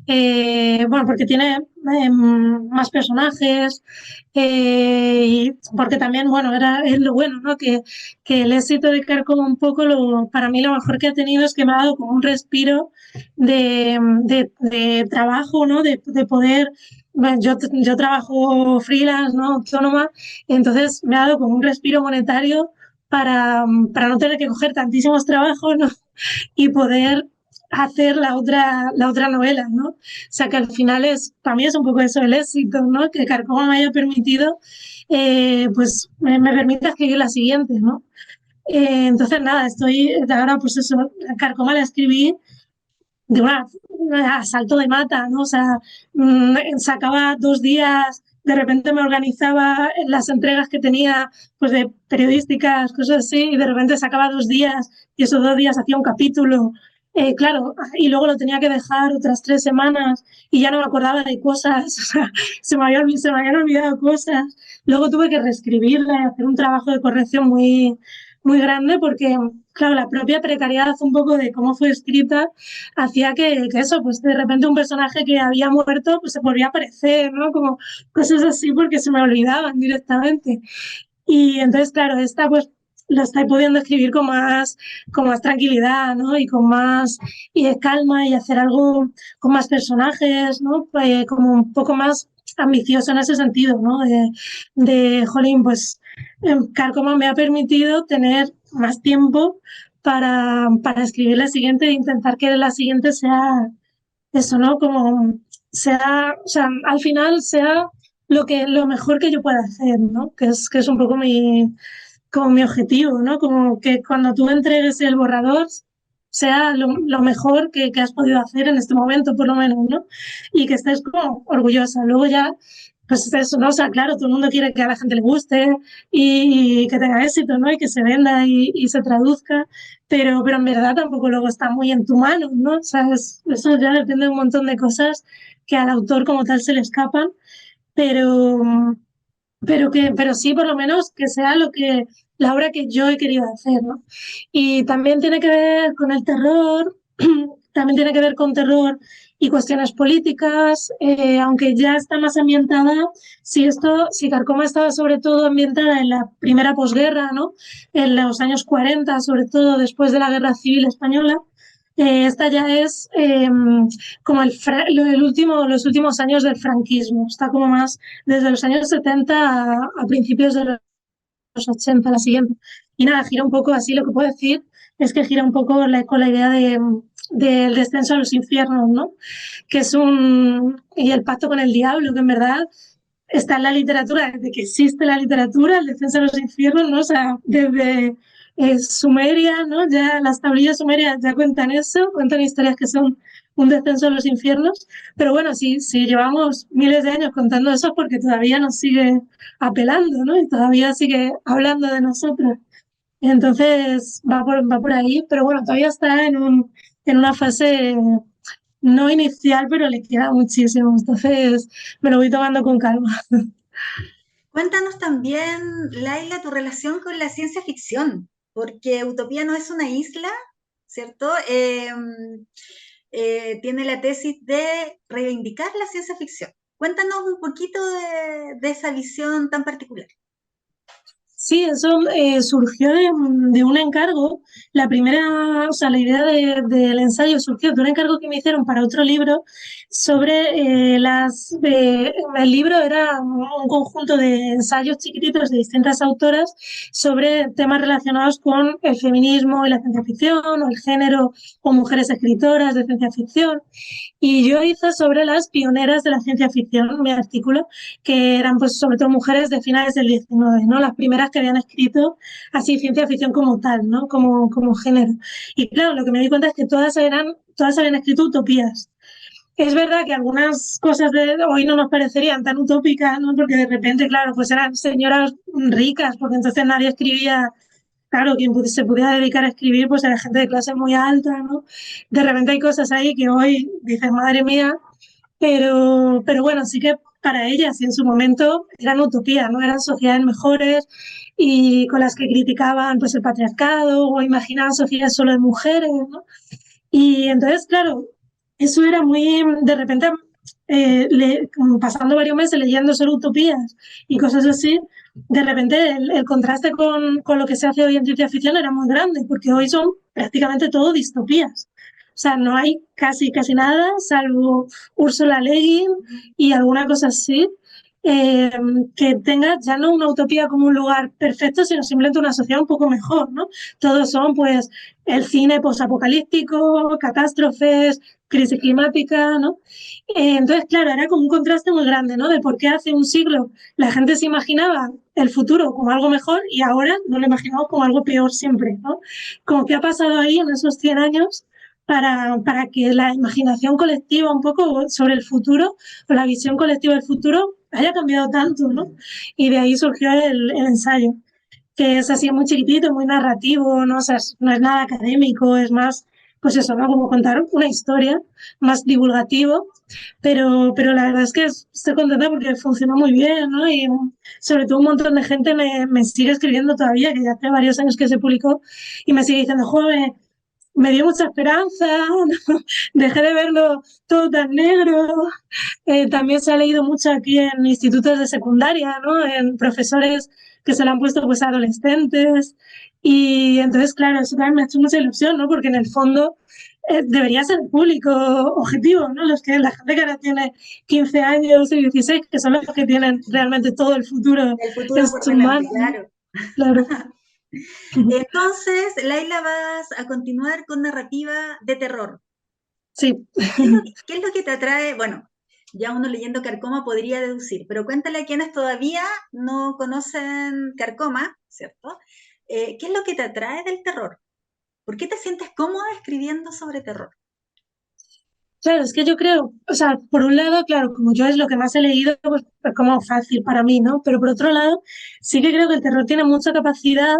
bueno, porque tiene más personajes y porque también, bueno, es lo bueno, ¿no? Que el éxito de Carcoma un poco, para mí lo mejor que ha tenido es que me ha dado como un respiro de trabajo, ¿no? De poder, bueno, yo trabajo freelance, ¿no? Autónoma, entonces me ha dado como un respiro monetario para no tener que coger tantísimos trabajos, ¿no? Y poder hacer la otra novela, ¿no? O sea, que al final para mí es un poco eso el éxito, ¿no? Que Carcoma me haya permitido, pues me permita escribir la siguiente, ¿no? Entonces, nada, estoy ahora, pues eso, Carcoma la escribí de a salto de mata, ¿no? O sea, sacaba 2 días, de repente me organizaba en las entregas que tenía, pues de periodísticas, cosas así, y de repente sacaba 2 días y esos 2 días hacía un capítulo. Claro, y luego lo tenía que dejar otras 3 semanas y ya no me acordaba de cosas, o sea, se me habían olvidado cosas. Luego tuve que reescribirla y hacer un trabajo de corrección muy, muy grande porque, claro, la propia precariedad un poco de cómo fue escrita hacía que eso, pues de repente un personaje que había muerto, pues se volvía a aparecer, ¿no? Como cosas así porque se me olvidaban directamente. Y entonces, claro, esta pues lo estáis pudiendo escribir con más tranquilidad, ¿no? Y con más calma y hacer algo con más personajes, ¿no? Como un poco más ambicioso en ese sentido, ¿no? Jolín, pues Carcoma me ha permitido tener más tiempo para escribir la siguiente e intentar que la siguiente sea eso, ¿no? Como sea, o sea, al final sea lo mejor que yo pueda hacer, ¿no? Que es un poco como mi objetivo, ¿no? Como que cuando tú entregues el borrador sea lo mejor que has podido hacer en este momento, por lo menos, ¿no? Y que estés como orgullosa. Luego ya, pues eso, ¿no? O sea, claro, todo el mundo quiere que a la gente le guste y que tenga éxito, ¿no? Y que se venda y se traduzca, pero en verdad tampoco luego está muy en tu mano, ¿no? O sea, eso ya depende de un montón de cosas que al autor como tal se le escapan, pero, pero sí, por lo menos que sea la obra que yo he querido hacer, ¿no? Y también tiene que ver con el terror, también tiene que ver con terror y cuestiones políticas, aunque ya está más ambientada, si Carcoma estaba sobre todo ambientada en la primera posguerra, ¿no? En los años 40, sobre todo después de la Guerra Civil Española, esta ya es como los últimos años del franquismo, está como más desde los años 70 a principios de los 80, la siguiente. Y nada, gira un poco así, lo que puedo decir es que gira un poco con la idea del descenso a los infiernos, ¿no? Que es y el pacto con el diablo, que en verdad está en la literatura, desde que existe la literatura, el descenso a los infiernos, ¿no? O sea, desde Sumeria, ¿no? Ya las tablillas sumerias ya cuentan eso, cuentan historias que son un descenso a los infiernos, pero bueno, si llevamos miles de años contando eso es porque todavía nos sigue apelando, ¿no? Y todavía sigue hablando de nosotros. Entonces va por ahí, pero bueno, todavía está en una fase no inicial, pero le queda muchísimo. Entonces me lo voy tomando con calma. Cuéntanos también, Laila, tu relación con la ciencia ficción, porque Utopía no es una isla, ¿cierto? Tiene la tesis de reivindicar la ciencia ficción. Cuéntanos un poquito de esa visión tan particular. Sí, eso surgió de un encargo. La primera, o sea, la idea del ensayo surgió de un encargo que me hicieron para otro libro sobre el libro era un conjunto de ensayos chiquititos de distintas autoras sobre temas relacionados con el feminismo y la ciencia ficción, o el género, o mujeres escritoras de ciencia ficción. Y yo hice sobre las pioneras de la ciencia ficción mi artículo, que eran pues sobre todo mujeres de finales del 19, ¿no? Las primeras que habían escrito así ciencia ficción como tal, ¿no? Como género. Y claro, lo que me di cuenta es que todas habían escrito utopías. Es verdad que algunas cosas de hoy no nos parecerían tan utópicas, ¿no? Porque de repente, claro, pues eran señoras ricas, porque entonces nadie escribía. Claro, quien se pudiera dedicar a escribir, pues era gente de clase muy alta, ¿no? De repente hay cosas ahí que hoy dices, madre mía, pero bueno, sí que para ellas y en su momento eran utopías, ¿no? Eran sociedades mejores y con las que criticaban pues el patriarcado o imaginaban sociedades solo de mujeres, ¿no? Y entonces, claro, eso era muy, de repente, pasando varios meses leyendo solo utopías y cosas así, de repente el contraste con lo que se hace hoy en ciencia ficción era muy grande, porque hoy son prácticamente todo distopías. O sea, no hay casi nada, salvo Ursula Le Guin y alguna cosa así, eh, que tenga ya no una utopía como un lugar perfecto, sino simplemente una sociedad un poco mejor, ¿no? Todos son, pues, el cine posapocalíptico, catástrofes, crisis climática, ¿no? Entonces, claro, era como un contraste muy grande, ¿no? De por qué hace un siglo la gente se imaginaba el futuro como algo mejor y ahora no lo imaginamos como algo peor siempre, ¿no? Como que ha pasado ahí en esos 100 años para que la imaginación colectiva un poco sobre el futuro o la visión colectiva del futuro haya cambiado tanto, ¿no? Y de ahí surgió el ensayo, que es así muy chiquitito, muy narrativo, ¿no? O sea, no es nada académico, es más, pues eso, ¿no? Como contar una historia, más divulgativo, pero la verdad es que estoy contenta porque funcionó muy bien, ¿no? Y sobre todo un montón de gente me sigue escribiendo todavía, que ya hace varios años que se publicó, y me sigue diciendo, joder, me dio mucha esperanza, dejé de verlo todo tan negro. También se ha leído mucho aquí en institutos de secundaria, ¿no? En profesores que se la han puesto pues a adolescentes. Y entonces, claro, eso también me ha hecho mucha ilusión, ¿no? Porque en el fondo debería ser el público objetivo, ¿no? La gente que ahora tiene 15 años y 16, que son los que tienen realmente todo el futuro El en futuro por sus delante, manos, ¿no? claro. Claro. Entonces, Laila, vas a continuar con narrativa de terror. Sí. ¿Qué es lo que te atrae? Bueno, ya uno leyendo Carcoma podría deducir, pero cuéntale a quienes todavía no conocen Carcoma, ¿cierto? ¿Qué es lo que te atrae del terror? ¿Por qué te sientes cómoda escribiendo sobre terror? Claro, es que yo creo, o sea, por un lado, claro, como yo es lo que más he leído, pues es como fácil para mí, ¿no? Pero por otro lado, sí que creo que el terror tiene mucha capacidad,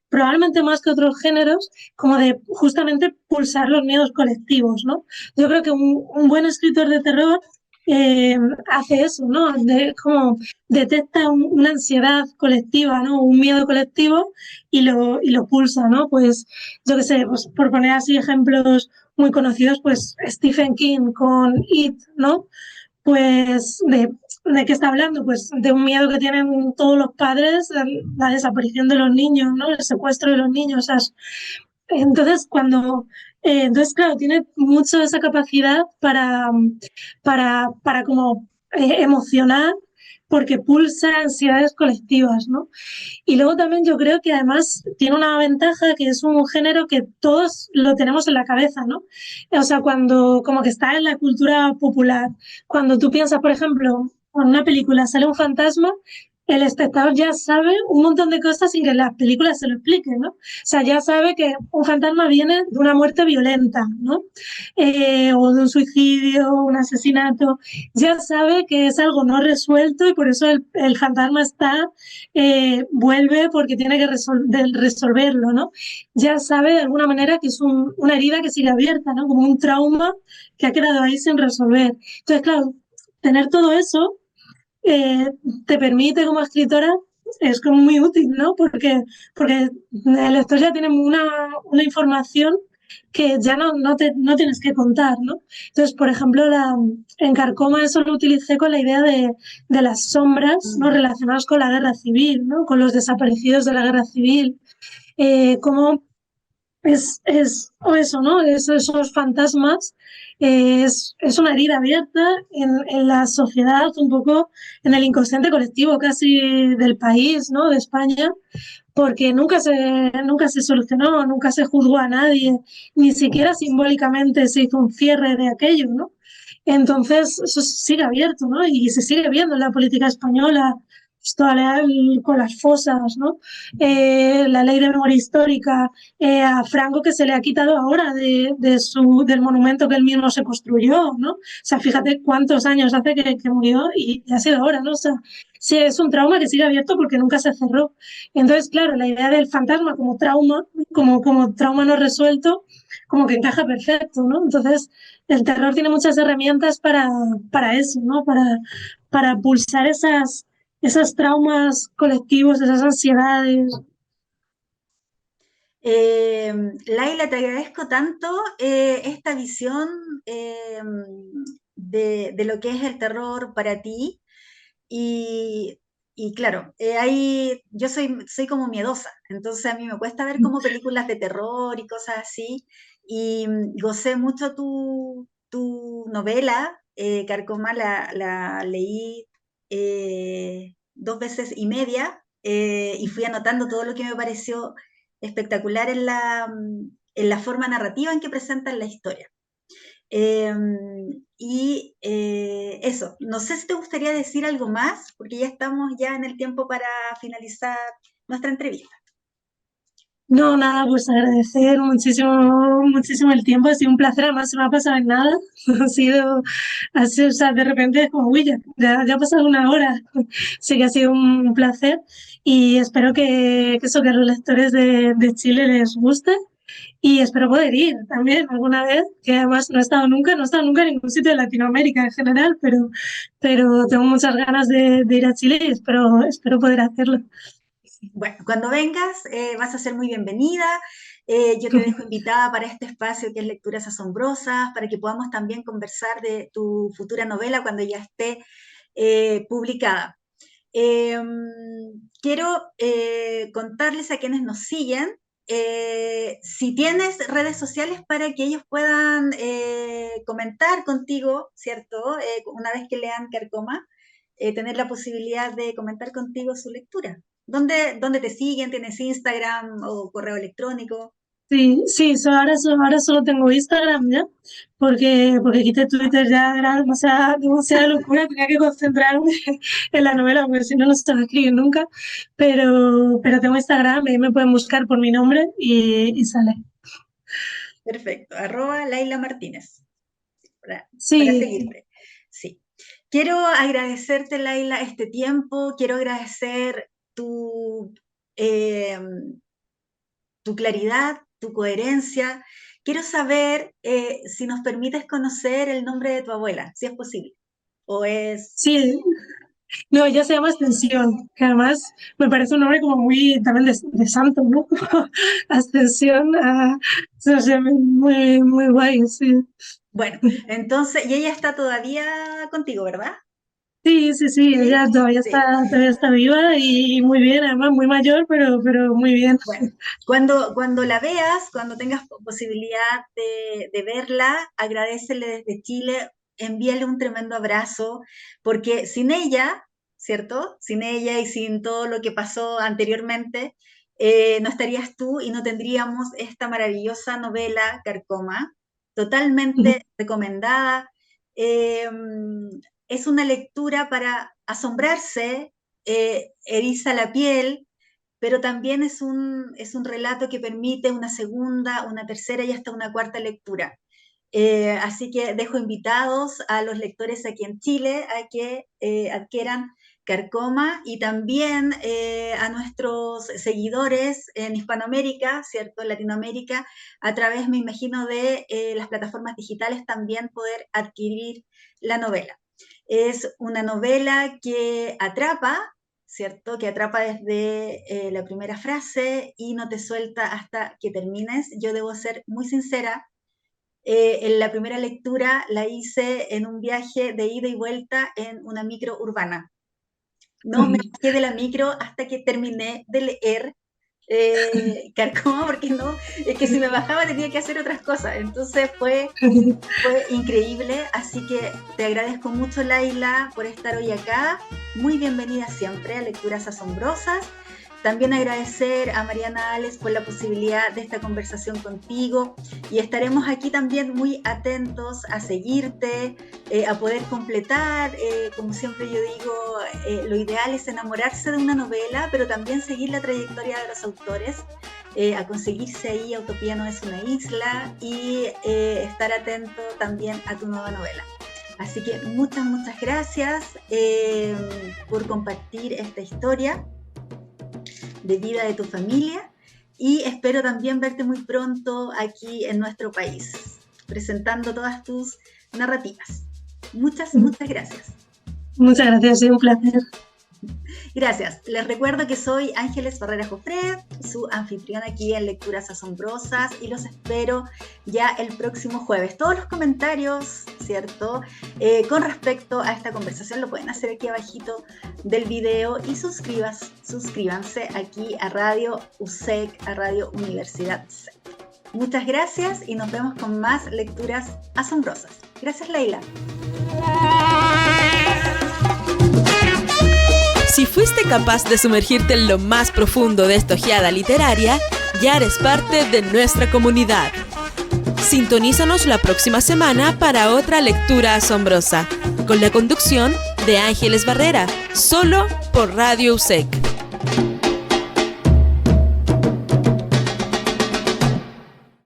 probablemente más que otros géneros, como de justamente pulsar los miedos colectivos, ¿no? Yo creo que un buen escritor de terror eh, hace eso, ¿no? Como detecta una ansiedad colectiva, ¿no? Un miedo colectivo y lo pulsa, ¿no? Pues yo qué sé, pues por poner así ejemplos muy conocidos, pues Stephen King con It, ¿no? Pues ¿de qué está hablando? Pues de un miedo que tienen todos los padres, la desaparición de los niños, ¿no? El secuestro de los niños. O sea, entonces, entonces, claro, tiene mucho esa capacidad para como emocionar porque pulsa ansiedades colectivas, ¿no? Y luego también yo creo que además tiene una ventaja que es un género que todos lo tenemos en la cabeza, ¿no? O sea, cuando como que está en la cultura popular, cuando tú piensas, por ejemplo, en una película sale un fantasma, el espectador ya sabe un montón de cosas sin que las películas se lo expliquen, ¿no? O sea, ya sabe que un fantasma viene de una muerte violenta, ¿no? O de un suicidio, un asesinato, ya sabe que es algo no resuelto y por eso el fantasma vuelve porque tiene que resolverlo, ¿no? Ya sabe de alguna manera que es una herida que sigue abierta, ¿no? Como un trauma que ha quedado ahí sin resolver. Entonces, claro, tener todo eso eh, te permite como escritora, es como muy útil, ¿no? Porque el lector ya tiene una información que ya no tienes que contar, ¿no? Entonces, por ejemplo, en Carcoma eso lo utilicé con la idea de las sombras, ¿no? Relacionadas con la guerra civil, ¿no? Con los desaparecidos de la guerra civil. Cómo o eso, ¿no? Esos fantasmas es una herida abierta en la sociedad, un poco en el inconsciente colectivo casi del país, ¿no? De España, porque nunca se solucionó, nunca se juzgó a nadie, ni siquiera simbólicamente se hizo un cierre de aquello, ¿no? Entonces, eso sigue abierto, ¿no? Y se sigue viendo en la política española, pues, con las fosas, ¿no? La ley de memoria histórica, a Franco que se le ha quitado ahora del monumento que él mismo se construyó, ¿no? O sea, fíjate cuántos años hace que murió y ha sido ahora, ¿no? O sea, sí, es un trauma que sigue abierto porque nunca se cerró. Entonces, claro, la idea del fantasma como trauma, como trauma no resuelto, como que encaja perfecto, ¿no? Entonces, el terror tiene muchas herramientas para eso, ¿no? Para pulsar esos traumas colectivos, esas ansiedades. Laila, te agradezco tanto esta visión de lo que es el terror para ti. Y, y claro, yo soy como miedosa, entonces a mí me cuesta ver como películas de terror y cosas así. Y gocé mucho tu novela, Carcoma, la leí 2 veces y media y fui anotando todo lo que me pareció espectacular en la forma narrativa en que presentan la historia. Eh, eso, no sé si te gustaría decir algo más, porque ya estamos ya en el tiempo para finalizar nuestra entrevista. No, nada, pues agradecer muchísimo, muchísimo el tiempo. Ha sido un placer, además se me ha pasado en nada. O sea, de repente es como, uy, ya ha pasado una hora. Sí que ha sido un placer y espero que a los lectores de Chile les guste y espero poder ir también alguna vez, que además no he estado nunca en ningún sitio de Latinoamérica en general, pero tengo muchas ganas de ir a Chile y espero poder hacerlo. Bueno, cuando vengas vas a ser muy bienvenida. Yo te dejo invitada para este espacio que es Lecturas Asombrosas, para que podamos también conversar de tu futura novela cuando ya esté publicada. Quiero contarles a quienes nos siguen, si tienes redes sociales para que ellos puedan comentar contigo, ¿cierto? Una vez que lean Carcoma, tener la posibilidad de comentar contigo su lectura. ¿Dónde te siguen? ¿Tienes Instagram o correo electrónico? Sí, ahora solo tengo Instagram ya, porque quité Twitter, ya era demasiada locura, tenía que concentrarme en la novela, porque si no, no se va a escribir nunca, pero tengo Instagram, ahí me pueden buscar por mi nombre y sale. Perfecto, @Laila Martínez, para Sí. seguirme. Sí. Quiero agradecerte, Laila, este tiempo, quiero agradecer tu claridad, tu coherencia. Quiero saber si nos permites conocer el nombre de tu abuela, si es posible. ¿O es...? Sí, no, ella se llama Ascensión, que además me parece un nombre como muy también de santo, ¿no? Ascensión, no sé, muy guay, sí. Bueno, entonces, y ella está todavía contigo, ¿verdad? Sí, ella todavía está viva y muy bien, además muy mayor, pero muy bien. Bueno, cuando la veas, cuando tengas posibilidad de verla, agradécele desde Chile, envíale un tremendo abrazo, porque sin ella, ¿cierto? Sin ella y sin todo lo que pasó anteriormente, no estarías tú y no tendríamos esta maravillosa novela Carcoma, totalmente recomendada. Es una lectura para asombrarse, eriza la piel, pero también es un relato que permite una segunda, una tercera y hasta una cuarta lectura. Así que dejo invitados a los lectores aquí en Chile a que adquieran Carcoma, y también a nuestros seguidores en Hispanoamérica, ¿cierto? En Latinoamérica, a través, me imagino, de las plataformas digitales también poder adquirir la novela. Es una novela que atrapa, ¿cierto? Que atrapa desde la primera frase y no te suelta hasta que termines. Yo debo ser muy sincera, en la primera lectura la hice en un viaje de ida y vuelta en una micro urbana. No me bajé de la micro hasta que terminé de leer Carcoma, porque no, es que si me bajaba tenía que hacer otras cosas, entonces fue increíble. Así que te agradezco mucho, Laila, por estar hoy acá. Muy bienvenida siempre a Lecturas Asombrosas. También agradecer a Mariana Ales por la posibilidad de esta conversación contigo, y estaremos aquí también muy atentos a seguirte, a poder completar. Como siempre yo digo, lo ideal es enamorarse de una novela, pero también seguir la trayectoria de los autores, a conseguirse ahí Utopía no es una isla, y estar atento también a tu nueva novela. Así que muchas gracias por compartir esta historia de vida de tu familia, y espero también verte muy pronto aquí en nuestro país, presentando todas tus narrativas. Muchas gracias. Muchas gracias, es un placer. Gracias. Les recuerdo que soy Ángeles Barrera Jofred, su anfitriona aquí en Lecturas Asombrosas, y los espero ya el próximo jueves. Todos los comentarios, ¿cierto? Con respecto a esta conversación lo pueden hacer aquí abajito del video, y suscríbanse aquí a Radio USEC, a Radio Universidad SEC. Muchas gracias y nos vemos con más Lecturas Asombrosas. Gracias, Laila. Si fuiste capaz de sumergirte en lo más profundo de esta ojeada literaria, ya eres parte de nuestra comunidad. Sintonízanos la próxima semana para otra lectura asombrosa, con la conducción de Ángeles Barrera, solo por Radio USEC.